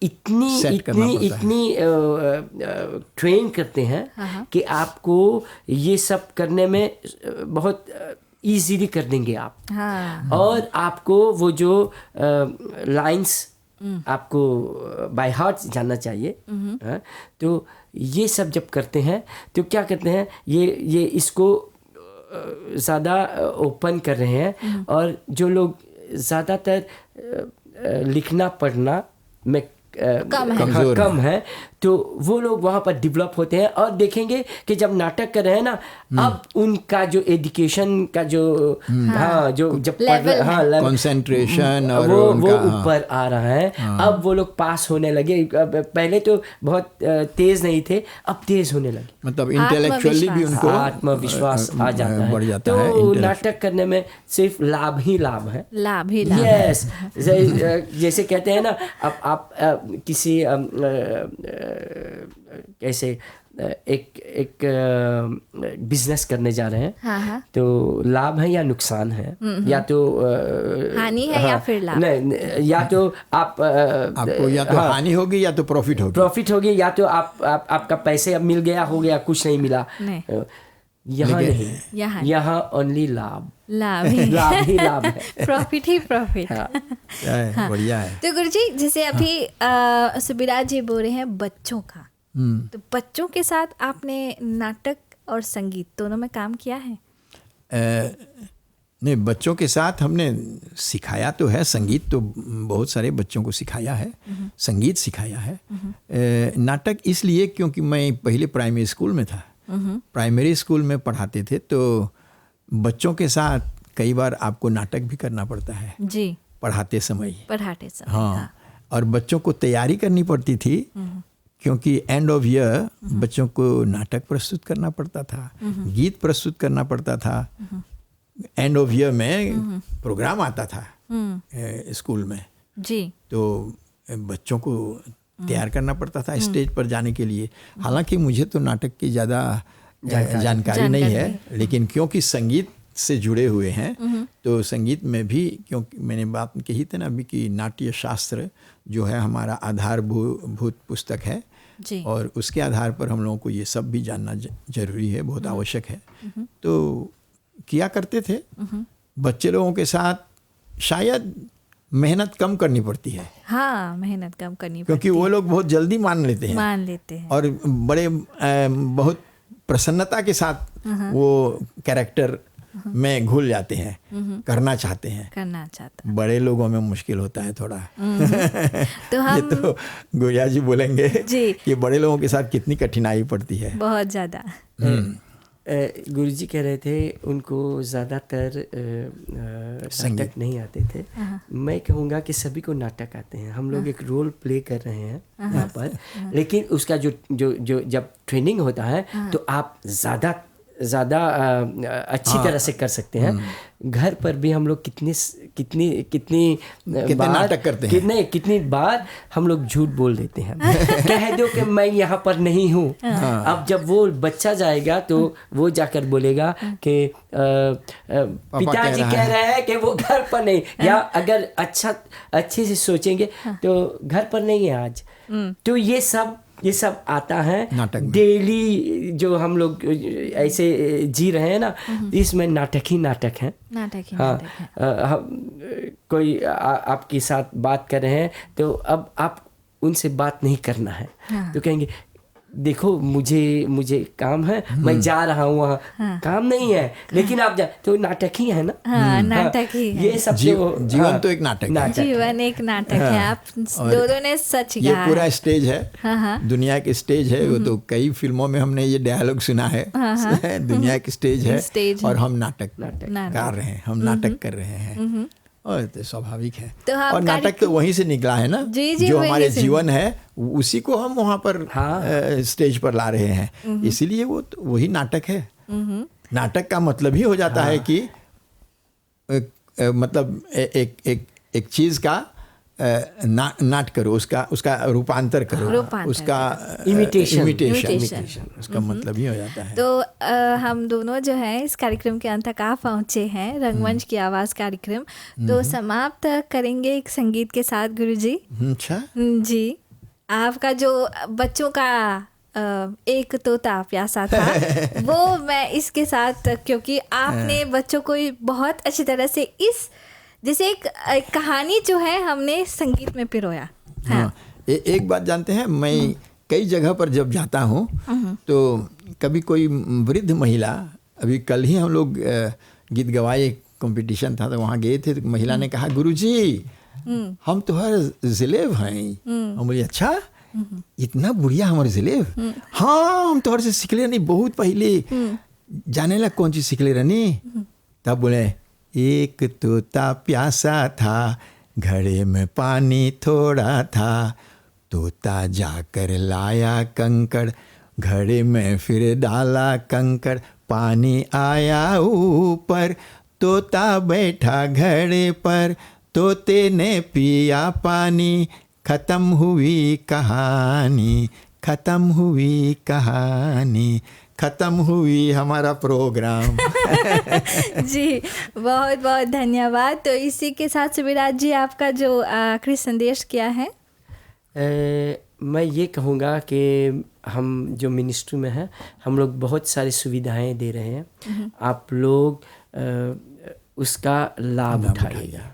इतनी Set करना इतनी पड़ता है। इतनी ट्रेन करते हैं कि आपको ये सब करने में बहुत इजीली कर देंगे आप। हाँ और आपको वो जो लाइंस आपको बाय हार्ट जानना चाहिए। हाँ, तो ये सब जब करते हैं तो क्या करते हैं, ये इसको ज़्यादा ओपन कर रहे हैं। और जो लोग ज़्यादातर लिखना पढ़ना में कम है, तो वो लोग वहाँ पर डेवलप होते हैं। और देखेंगे कि जब नाटक कर रहे हैं ना, अब उनका जो एजुकेशन का जो जो जब लेवल कंसंट्रेशन और वो उनका ऊपर आ रहा है। अब वो लोग पास होने लगे। पहले तो बहुत तेज नहीं थे, अब तेज होने लगे। मतलब इंटेलेक्चुअली भी उनको आत्मविश्वास आ जाता है, बढ़ जाता तो है। नाटक करने में सिर्फ लाभ ही लाभ है। लाभ ही लाभ। यस, जैसे कहते हैं ना, अब आप किसी कैसे एक बिजनेस करने जा रहे हैं, हाँ। तो लाभ है या नुकसान है, या तो हानि है या फिर लाभ। नहीं, या तो आपको या तो हानि होगी या तो प्रॉफिट होगी, या तो आपका पैसे अब मिल गया, हो गया, कुछ नहीं मिला। यहाँ नहीं, यहाँ ओनली लाभ ही लाभ है। प्रॉफिट ही प्रॉफिट। बढ़िया है। तो गुरुजी, जैसे अभी सुबिराज जी बोल रहे हैं बच्चों का, तो बच्चों के साथ आपने नाटक और संगीत दोनों में काम किया है? नहीं, बच्चों के साथ हमने सिखाया तो है, संगीत तो बहुत सारे बच्चों को सिखाया है, संगीत सिखाया है। नाटक इसलिए क्योंकि मैं पहले प्राइमरी स्कूल में था, प्राइमरी स्कूल में पढ़ाते थे, तो बच्चों के साथ कई बार आपको नाटक भी करना पड़ता है जी, पढ़ाते समय। हाँ। और बच्चों को तैयारी करनी पड़ती थी, क्योंकि एंड ऑफ ईयर बच्चों को नाटक प्रस्तुत करना पड़ता था, गीत प्रस्तुत करना पड़ता था। एंड ऑफ ईयर में प्रोग्राम आता था स्कूल में जी, तो बच्चों को तैयार करना पड़ता था स्टेज पर जाने के लिए। हालांकि मुझे तो नाटक की ज़्यादा जानकारी नहीं है, लेकिन क्योंकि संगीत से जुड़े हुए हैं, तो संगीत में भी, क्योंकि मैंने बात कही थी ना अभी कि नाट्य शास्त्र जो है हमारा आधारभूत पुस्तक है जी। और उसके आधार पर हम लोगों को ये सब भी जानना जरूरी है, बहुत आवश्यक है। तो किया करते थे बच्चे लोगों के साथ। शायद मेहनत कम करनी पड़ती है, हाँ, मेहनत कम करनी क्योंकि वो लोग बहुत जल्दी मान लेते हैं और बड़े बहुत प्रसन्नता के साथ वो कैरेक्टर में घुल जाते हैं, करना चाहते हैं। बड़े लोगों में मुश्किल होता है थोड़ा। तो हम ये तो गुड़िया जी बोलेंगे जी, कि बड़े लोगों के साथ कितनी कठिनाई पड़ती है, बहुत ज़्यादा। गुरुजी कह रहे थे उनको ज़्यादातर नाटक नहीं आते थे। मैं कहूँगा कि सभी को नाटक आते हैं। हम लोग एक रोल प्ले कर रहे हैं यहाँ पर, लेकिन उसका जो जब ट्रेनिंग होता है तो आप ज़्यादा अच्छी तरह से कर सकते हैं। घर पर भी हम लोग कितनी बार नाटक करते हैं, कितनी बार हम लोग झूठ बोल देते हैं। कह दो कि मैं यहाँ पर नहीं हूँ। अब जब वो बच्चा जाएगा तो वो जाकर बोलेगा कि पिताजी कह रहे हैं कि वो घर पर नहीं, या अगर अच्छे से सोचेंगे तो घर पर नहीं है आज। तो ये सब आता है डेली, जो हम लोग ऐसे जी रहे हैं ना, इसमें नाटक ही नाटक है। कोई आपके साथ बात कर रहे हैं तो अब आप उनसे बात नहीं करना है, तो कहेंगे देखो मुझे काम है, मैं जा रहा हूँ वहाँ, काम नहीं है लेकिन आप जा, तो नाटक ही है ना। हाँ, नाटक ही है। ये सब जीवन तो एक नाटक है। जीवन एक नाटक है। आप दोनों ने सच कहा। ये पूरा स्टेज है, हाँ। दुनिया की स्टेज है। वो तो कई फिल्मों में हमने ये डायलॉग सुना है। दुनिया की स्टेज है और हम नाटक कर रहे हैं, हम नाटक कर रहे हैं। और तो स्वाभाविक है। तो और नाटक तो वहीं से निकला है ना, जो हमारे जीवन है उसी को हम वहाँ पर स्टेज पर ला रहे हैं, इसीलिए वो वही नाटक है। नाटक का मतलब ही हो जाता है कि मतलब एक चीज़ का नाट करो, उसका रूपांतर करो, उसका इमिटेशन, उसका मतलब ही हो जाता है। तो हम दोनों जो है इस कार्यक्रम के अंत तक आ पहुँचे हैं, रंगमंच की आवाज़ कार्यक्रम। तो समाप्त करेंगे एक संगीत के साथ गुरुजी। अच्छा जी, आपका जो बच्चों का एक तोता प्यासा था वो मैं इसके साथ, क्योंकि आपने बच्चों को बहुत अच्छी तरह से इस जैसे एक कहानी जो है हमने संगीत में पिरोया। हाँ। एक बात जानते हैं, मैं कई जगह पर जब जाता हूँ तो कभी कोई वृद्ध महिला, अभी कल ही हम लोग गीत गवाए कंपटीशन था तो वहाँ गए थे, तो महिला ने कहा गुरुजी हम तुम्हारे जिलेब हैं। हम बोले अच्छा, इतना बुढ़िया हमारे जिलेब? हाँ, हम तुम्हारे से सीखले नहीं, बहुत पहले जाने लग कौन चीज सीखले रहनी। तब बोले एक तोता प्यासा था, घड़े में पानी थोड़ा था, तोता जाकर लाया कंकड़, घड़े में फिर डाला कंकड़, पानी आया ऊपर, तोता बैठा घड़े पर, तोते ने पिया पानी, खत्म हुई कहानी, खत्म हुई कहानी, खत्म हुई हमारा प्रोग्राम। जी, बहुत बहुत धन्यवाद। तो इसी के साथ सुबीराज जी, आपका जो आखिरी संदेश क्या है? मैं ये कहूँगा कि हम जो मिनिस्ट्री में हैं, हम लोग बहुत सारी सुविधाएं दे रहे हैं, आप लोग उसका लाभ उठाइएगा।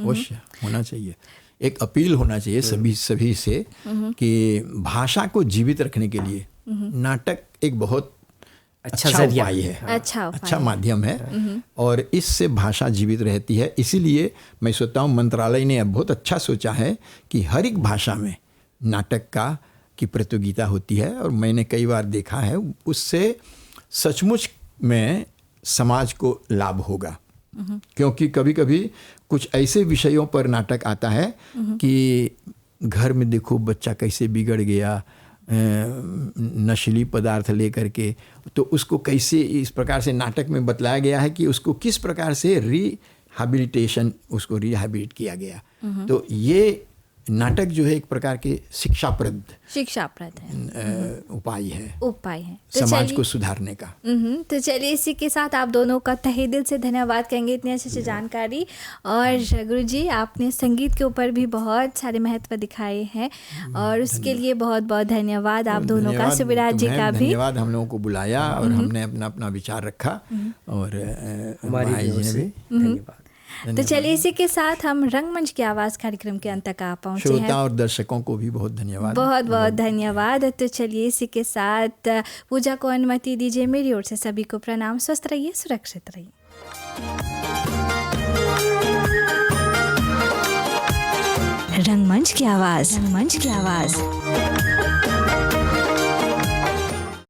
अवश्य होना चाहिए, एक अपील होना चाहिए सभी से कि भाषा को जीवित रखने के लिए नाटक एक बहुत अच्छा उपाय है, अच्छा माध्यम है और इससे भाषा जीवित रहती है। इसीलिए मैं सोचता हूँ मंत्रालय ने अब बहुत अच्छा सोचा है कि हर एक भाषा में नाटक की प्रतियोगिता होती है, और मैंने कई बार देखा है उससे सचमुच में समाज को लाभ होगा। क्योंकि कभी कभी कुछ ऐसे विषयों पर नाटक आता है कि घर में देखो बच्चा कैसे बिगड़ गया नशीली पदार्थ लेकर के, तो उसको कैसे इस प्रकार से नाटक में बतलाया गया है कि उसको किस प्रकार से रिहैबिलिट किया गया। तो ये नाटक जो है एक प्रकार के शिक्षाप्रद है, उपाय है समाज को सुधारने का। तो चलिए इसी के साथ आप दोनों का तहे दिल से धन्यवाद कहेंगे इतनी अच्छी जानकारी। और गुरुजी, आपने संगीत के ऊपर भी बहुत सारे महत्व दिखाए हैं और उसके लिए बहुत बहुत धन्यवाद आप दोनों का। सुबीराज जी का भी धन्यवाद, हम लोगों को बुलाया और हमने अपना विचार रखा, और हमारे भी धन्यवाद। तो चलिए इसी के साथ हम रंगमंच की आवाज़ कार्यक्रम के अंत तक आ पहुँचे हैं। श्रोता और दर्शकों को भी बहुत धन्यवाद, बहुत बहुत धन्यवाद। तो चलिए इसी के साथ पूजा को अनुमति दीजिए, मेरी ओर से सभी को प्रणाम। स्वस्थ रहिए, सुरक्षित रहिए। रंगमंच की आवाज़।